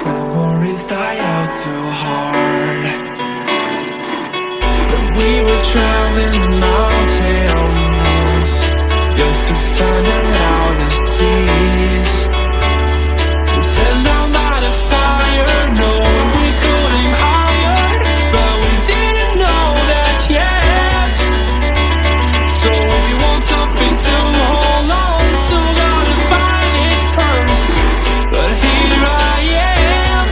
Memories die out too hard. When we were traveling the mountains just to find the loudest seas. We set down by the fire, knowing we could aim higher, but we didn't know that yet. So if you want something to hold on to, gotta find it first. But here I am,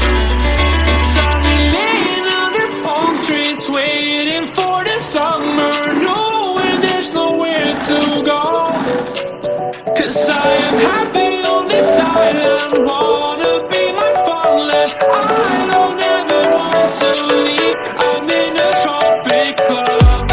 'cause I've been laying under palm trees, waiting for the summer, knowing there's nowhere to go. 'Cause I am happy on this island, wanna be my farmland. I don't ever want to leave, I'm in a tropic club.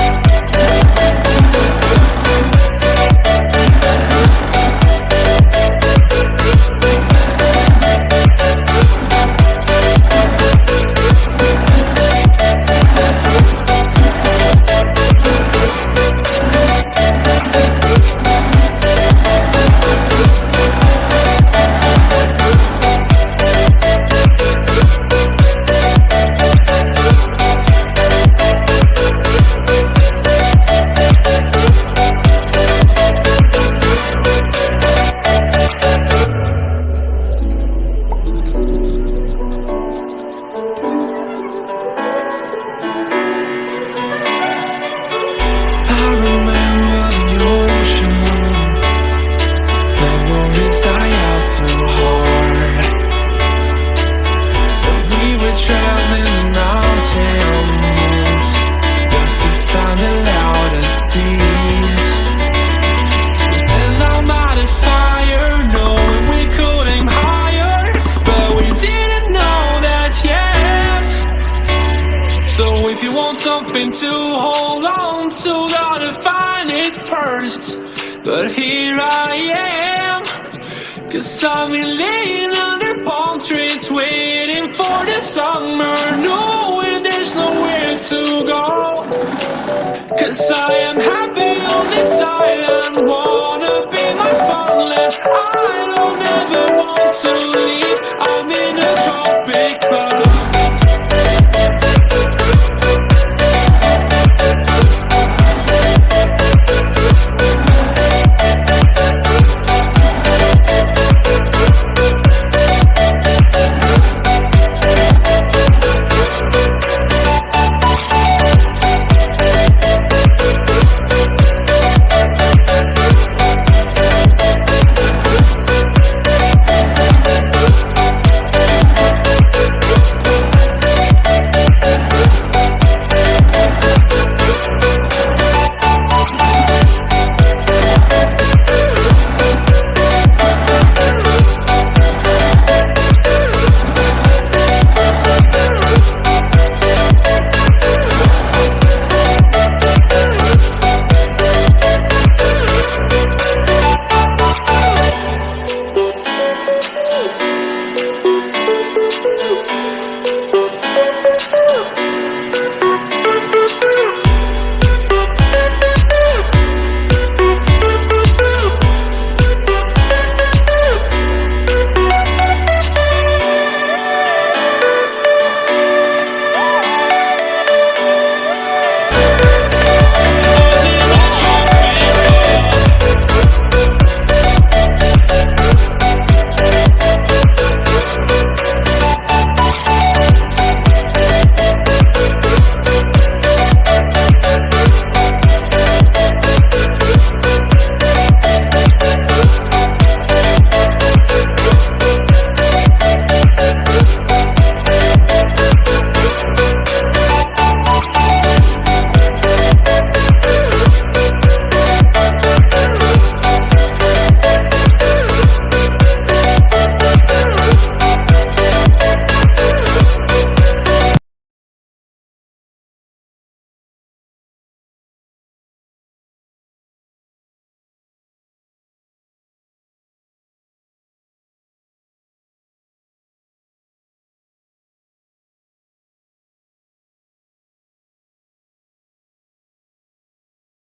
I remember the ocean, memories die out too hard. When we were traveling the mountains just to find the loudest seas. We set down by the fire, knowing we could aim higher, but we didn't know that yet. So if you want something to hold on to, gotta find it first. But here I am, 'cause I've been laying under palm trees, waiting for the summer, knowing there's nowhere to go. 'Cause I am happy